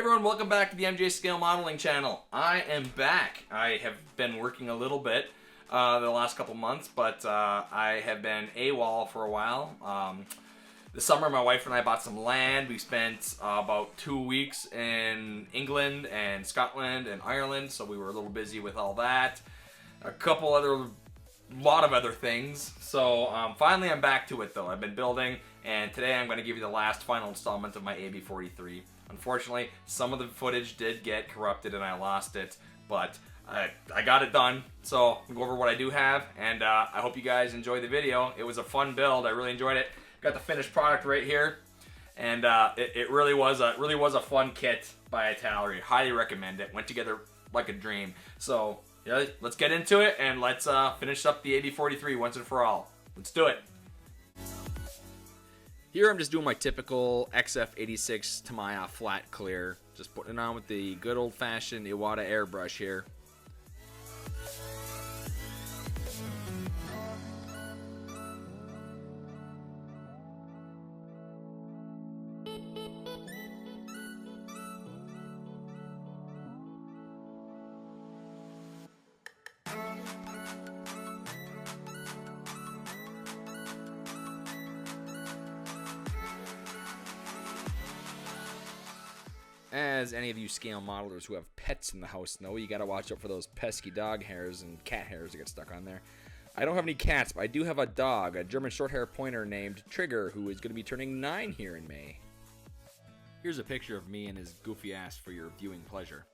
everyone, welcome back to the MJ Scale Modeling channel. I am back. I have been working a little bit the last couple months, but I have been AWOL for a while. This summer my wife and I bought some land. We spent about 2 weeks in England and Scotland and Ireland, so we were a little busy with all that. Lot of other things. So finally I'm back to it though. I've been building, and today I'm going to give you the last final installment of my AB43. Unfortunately, some of the footage did get corrupted and I lost it, but I got it done. So I'll go over what I do have, and I hope you guys enjoy the video. It was a fun build. I really enjoyed it. Got the finished product right here, and it really was a fun kit by Italy. Highly recommend it. Went together like a dream. So yeah, let's get into it and let's finish up the AB43 once and for all. Let's do it. Here I'm just doing my typical XF86 Tamiya flat clear. Just putting it on with the good old-fashioned Iwata airbrush here. As any of you scale modelers who have pets in the house know, you gotta watch out for those pesky dog hairs and cat hairs that get stuck on there. I don't have any cats, but I do have a dog, a German short-hair pointer named Trigger, who is gonna be turning 9 here in May. Here's a picture of me and his goofy ass for your viewing pleasure.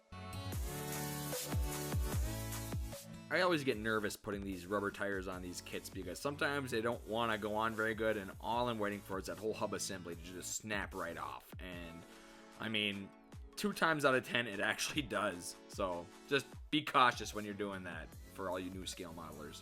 I always get nervous putting these rubber tires on these kits because sometimes they don't want to go on very good, and all I'm waiting for is that whole hub assembly to just snap right off. And I mean, 2 times out of 10 it actually does. So just be cautious when you're doing that for all you new scale modelers.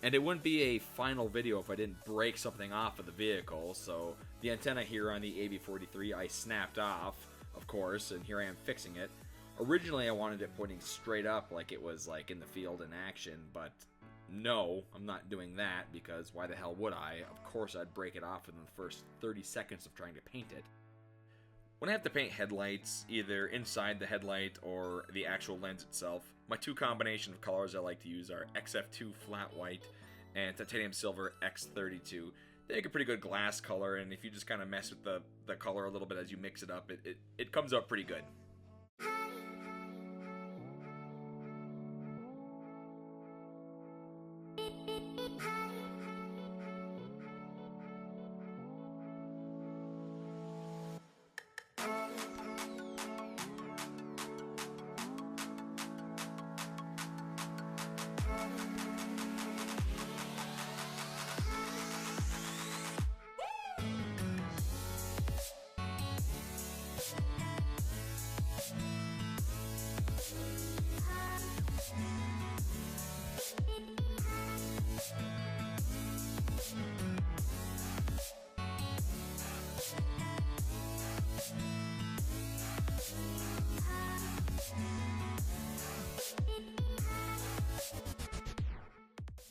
And it wouldn't be a final video if I didn't break something off of the vehicle. So the antenna here on the AB43 I snapped off, of course, and here I am fixing it. Originally I wanted it pointing straight up like it was like in the field in action, but no, I'm not doing that because why the hell would I? Of course I'd break it off in the first 30 seconds of trying to paint it. When I have to paint headlights, either inside the headlight or the actual lens itself, my 2 combination of colors I like to use are XF2 flat white and titanium silver X32. They make a pretty good glass color, and if you just kind of mess with the color a little bit as you mix it up, it comes out pretty good.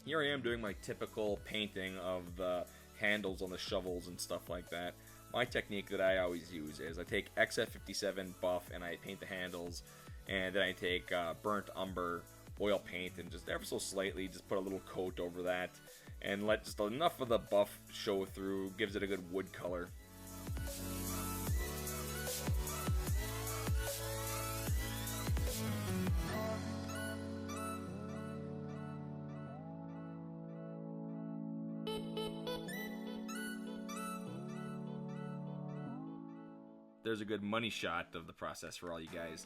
Here I am doing my typical painting of the handles on the shovels and stuff like that. My technique that I always use is I take XF57 buff and I paint the handles, and then I take burnt umber oil paint and just ever so slightly just put a little coat over that and let just enough of the buff show through, gives it a good wood color. There's a good money shot of the process for all you guys.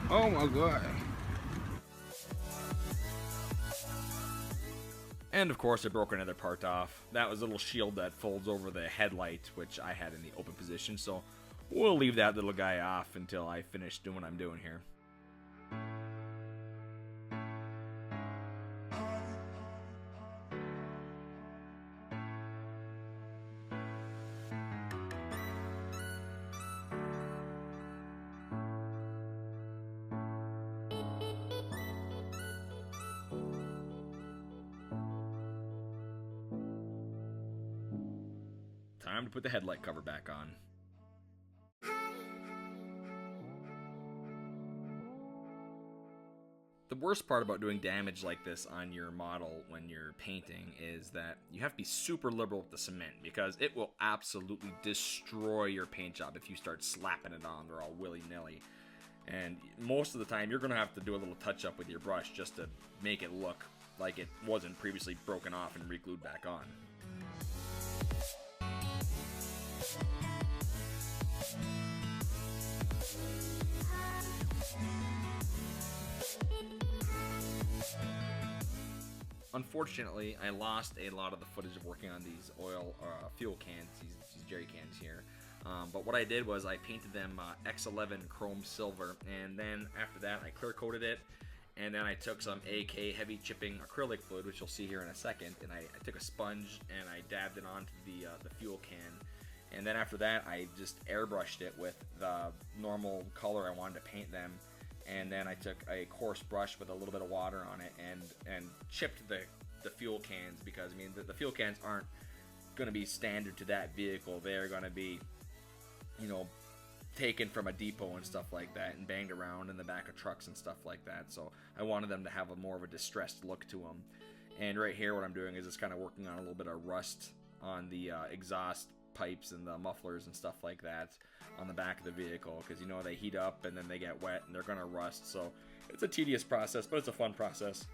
Oh my god. And of course I broke another part off. That was a little shield that folds over the headlight, which I had in the open position, so we'll leave that little guy off until I finish doing what I'm doing here. Time to put the headlight cover back on. The worst part about doing damage like this on your model when you're painting is that you have to be super liberal with the cement, because it will absolutely destroy your paint job if you start slapping it on there all willy-nilly. And most of the time you're going to have to do a little touch-up with your brush just to make it look like it wasn't previously broken off and re-glued back on. Unfortunately, I lost a lot of the footage of working on these oil fuel cans, these jerry cans here. But what I did was I painted them X11 chrome silver, and then after that I clear coated it, and then I took some AK heavy chipping acrylic fluid, which you'll see here in a second, and I took a sponge and I dabbed it onto the fuel can, and then after that I just airbrushed it with the normal color I wanted to paint them. And then I took a coarse brush with a little bit of water on it and chipped the fuel cans, because I mean the fuel cans aren't going to be standard to that vehicle. They're going to be, you know, taken from a depot and stuff like that and banged around in the back of trucks and stuff like that. So I wanted them to have a more of a distressed look to them. And right here what I'm doing is just kind of working on a little bit of rust on the exhaust pipes and the mufflers and stuff like that on the back of the vehicle, because you know they heat up and then they get wet and they're gonna rust. So it's a tedious process, but it's a fun process.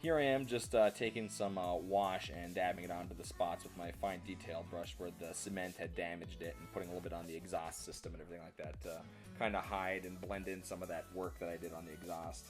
Here I am just taking some wash and dabbing it onto the spots with my fine detail brush where the cement had damaged it, and putting a little bit on the exhaust system and everything like that to kind of hide and blend in some of that work that I did on the exhaust.